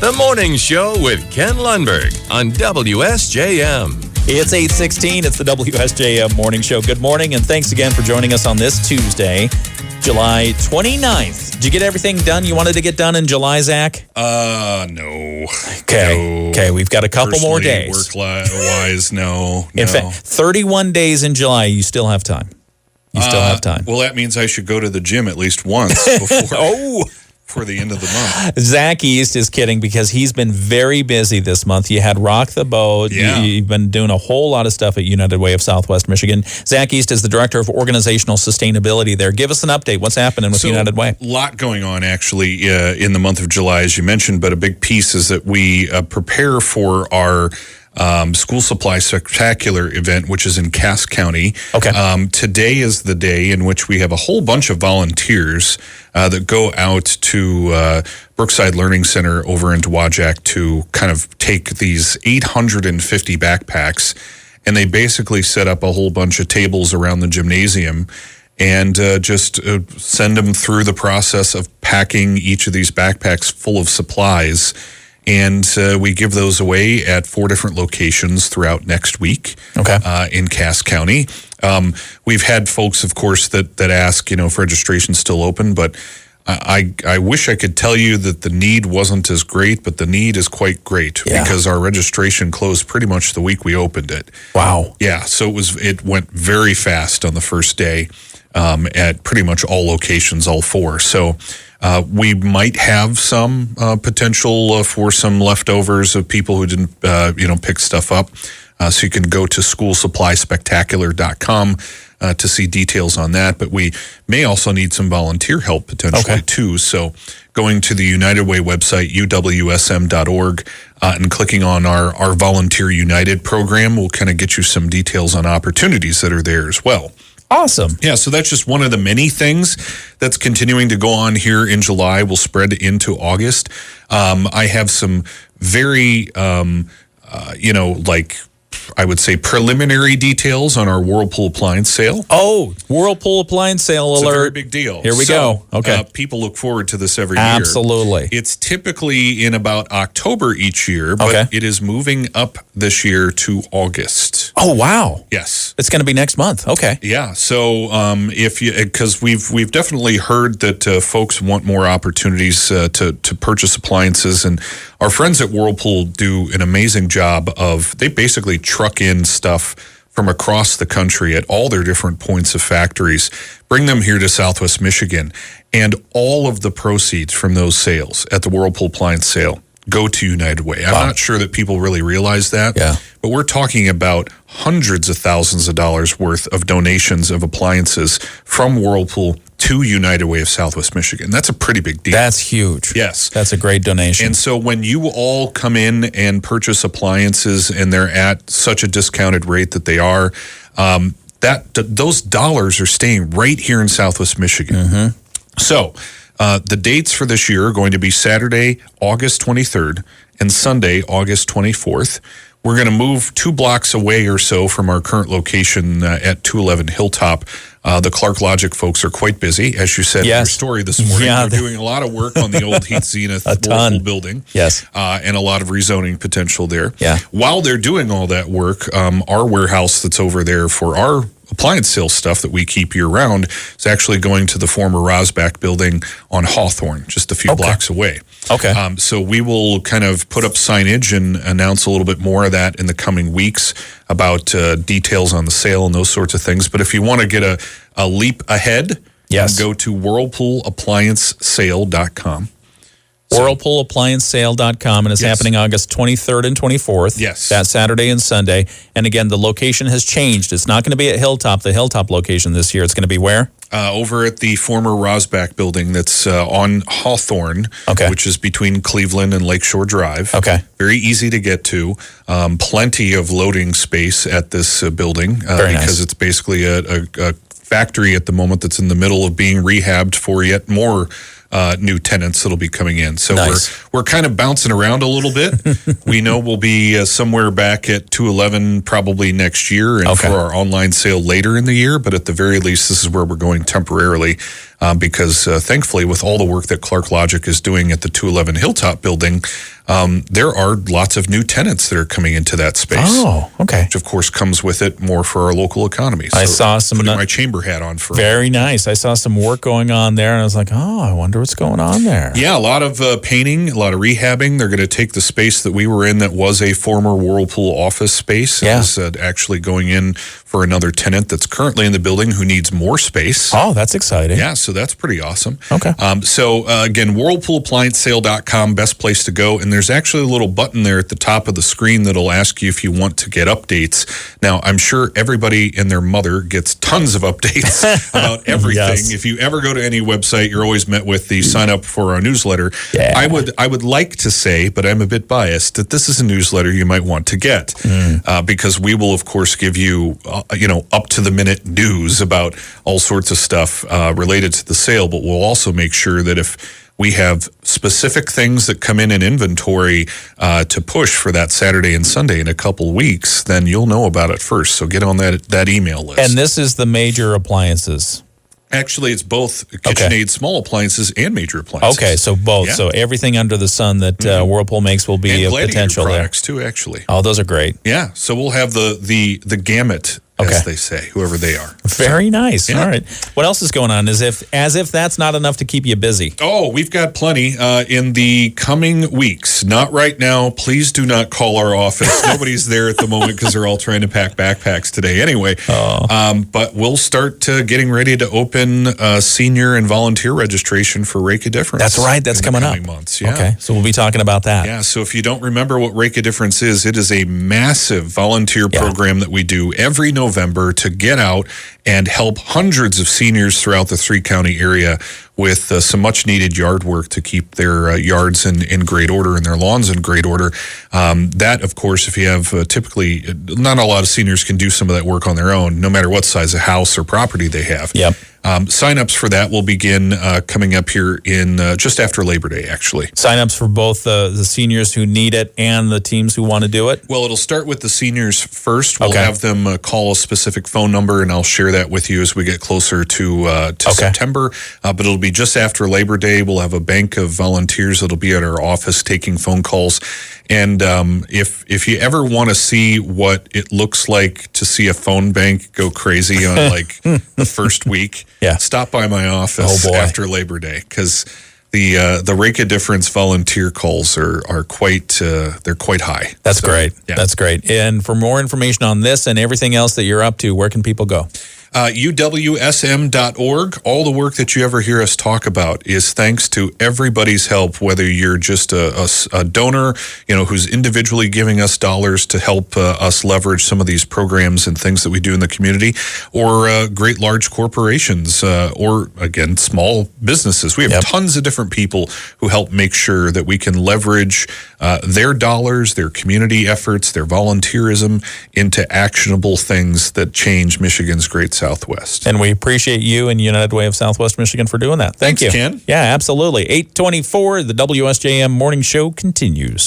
The Morning Show with Ken Lundberg on WSJM. It's 8:16. It's the WSJM Morning Show. Good morning, and thanks again for joining us on this Tuesday, July 29th. Did you get everything done you wanted to get done in July, Zach? No. Okay, we've got a couple more days. Work-wise, no. In fact, 31 days in July, you still have time. You still have time. Well, that means I should go to the gym at least once before the end of the month. Zach East is kidding because he's been very busy this month. You had Rock the Boat. Yeah. You've been doing a whole lot of stuff at United Way of Southwest Michigan. Zach East is the Director of Organizational Sustainability there. Give us an update. What's happening with United Way? A lot going on, actually, in the month of July, as you mentioned, but a big piece is that we prepare for our School Supply Spectacular event, which is in Cass County. Okay. Today is the day in which we have a whole bunch of volunteers that go out to Brookside Learning Center over in Dowagiac to kind of take these 850 backpacks, and they basically set up a whole bunch of tables around the gymnasium and just send them through the process of packing each of these backpacks full of supplies. And we give those away at 4 different locations throughout next week in Cass County. We've had folks, of course, that ask, if registration's still open, but I wish I could tell you that the need wasn't as great, but the need is quite great because our registration closed pretty much the week we opened it. Wow. Yeah, so it went very fast on the first day at pretty much all locations, all 4. So we might have some potential for some leftovers of people who didn't, pick stuff up. So you can go to schoolsupplyspectacular.com to see details on that. But we may also need some volunteer help potentially too. So going to the United Way website, uwsm.org, and clicking on our Volunteer United program will kind of get you some details on opportunities that are there as well. Awesome. Yeah, so that's just one of the many things that's continuing to go on here in July. Will spread into August. I have some very, I would say preliminary details on our Whirlpool appliance sale. Oh, Whirlpool appliance sale alert. It's a very big deal. Here we go. Okay. People look forward to this every year. Absolutely. It's typically in about October each year, but it is moving up this year to August. Oh, wow. Yes. It's going to be next month. Okay. Yeah. So because we've definitely heard that folks want more opportunities to purchase appliances, and our friends at Whirlpool do an amazing job they basically truck in stuff from across the country at all their different points of factories, bring them here to Southwest Michigan, and all of the proceeds from those sales at the Whirlpool appliance sale go to United Way. I'm not sure that people really realize that, but we're talking about hundreds of thousands of dollars worth of donations of appliances from Whirlpool to United Way of Southwest Michigan. That's a pretty big deal. That's huge. Yes. That's a great donation. And so when you all come in and purchase appliances and they're at such a discounted rate that they are, those dollars are staying right here in Southwest Michigan. Mm-hmm. So the dates for this year are going to be Saturday, August 23rd, and Sunday, August 24th. We're going to move 2 blocks away or so from our current location at 211 Hilltop. The Clark Logic folks are quite busy, as you said in your story this morning. They're doing a lot of work on the old Heath Zenith Whirlpool building. Yes. And a lot of rezoning potential there. Yeah. While they're doing all that work, our warehouse that's over there for our appliance sales stuff that we keep year-round is actually going to the former Rosbach building on Hawthorne, just a few blocks away. Okay. So we will kind of put up signage and announce a little bit more of that in the coming weeks about details on the sale and those sorts of things. But if you want to get a leap ahead, go to whirlpoolappliancesale.com. WhirlpoolApplianceSale.com, and it's happening August 23rd and 24th. Yes. That Saturday and Sunday. And again, the location has changed. It's not going to be at Hilltop, the Hilltop location this year. It's going to be where? Over at the former Rosbach building that's on Hawthorne, which is between Cleveland and Lakeshore Drive. Okay. Very easy to get to. Plenty of loading space at this building because it's basically a factory at the moment that's in the middle of being rehabbed for yet more new tenants that'll be coming in. So we're kind of bouncing around a little bit. We know we'll be somewhere back at 211 probably next year and for our online sale later in the year. But at the very least, this is where we're going temporarily because thankfully, with all the work that Clark Logic is doing at the 211 Hilltop building, there are lots of new tenants that are coming into that space. Oh, okay. Which, of course, comes with it more for our local economy. I saw some... Putting my chamber hat on for... Very nice. I saw some work going on there, and I was like, oh, I wonder what's going on there. Yeah, a lot of painting, a lot of rehabbing. They're going to take the space that we were in that was a former Whirlpool office space. Yeah. Is actually going in for another tenant that's currently in the building who needs more space. Oh, that's exciting. Yeah, so that's pretty awesome. Okay. Again, WhirlpoolApplianceSale.com, best place to go. And there's actually a little button there at the top of the screen that'll ask you if you want to get updates. Now, I'm sure everybody and their mother gets tons of updates about everything. Yes. If you ever go to any website, you're always met with the sign up for our newsletter. Yeah. I would like to say, but I'm a bit biased, that this is a newsletter you might want to get because we will, of course, give you up to the minute news about all sorts of stuff related to the sale, but we'll also make sure that if we have specific things that come in inventory to push for that Saturday and Sunday in a couple weeks, then you'll know about it first. So get on that email list. And this is the major appliances. Actually, it's both KitchenAid small appliances and major appliances. Okay, so both. Yeah. So everything under the sun that Whirlpool makes will be And a Gladiator potential there. products too, actually. Oh, those are great. Yeah, so we'll have the gamut, as they say, whoever they are. Very nice. Yeah. All right. What else is going on? As if that's not enough to keep you busy. Oh, we've got plenty in the coming weeks. Not right now. Please do not call our office. Nobody's there at the moment because they're all trying to pack backpacks today anyway. But we'll start getting ready to open senior and volunteer registration for Rake a Difference. That's right. That's coming up. Months. Yeah. Okay. So we'll be talking about that. Yeah, so if you don't remember what Rake a Difference is, it is a massive volunteer program that we do every November to get out and help hundreds of seniors throughout the 3-county area with some much needed yard work to keep their yards in great order and their lawns in great order. That, of course, if you have typically, not a lot of seniors can do some of that work on their own, no matter what size of house or property they have. Yep. Sign-ups for that will begin coming up here in just after Labor Day, actually. Sign-ups for both the seniors who need it and the teams who want to do it? Well, it'll start with the seniors first. We'll Okay. have them call a specific phone number, and I'll share that with you as we get closer to September. But it'll be just after Labor Day. We'll have a bank of volunteers that'll be at our office taking phone calls. And if you ever want to see what it looks like to see a phone bank go crazy on like the first week, stop by my office after Labor Day because the Rake a Difference volunteer calls are quite they're quite high. That's great. Yeah. That's great. And for more information on this and everything else that you're up to, where can people go? UWSM.org. All the work that you ever hear us talk about is thanks to everybody's help, whether you're just a donor, who's individually giving us dollars to help us leverage some of these programs and things that we do in the community, or great large corporations, or, again, small businesses. We have tons of different people who help make sure that we can leverage their dollars, their community efforts, their volunteerism into actionable things that change Michigan's great Southwest. And we appreciate you and United Way of Southwest Michigan for doing that. Thank Thanks, you. Ken. Yeah, absolutely. 8:24, the WSJM Morning Show continues.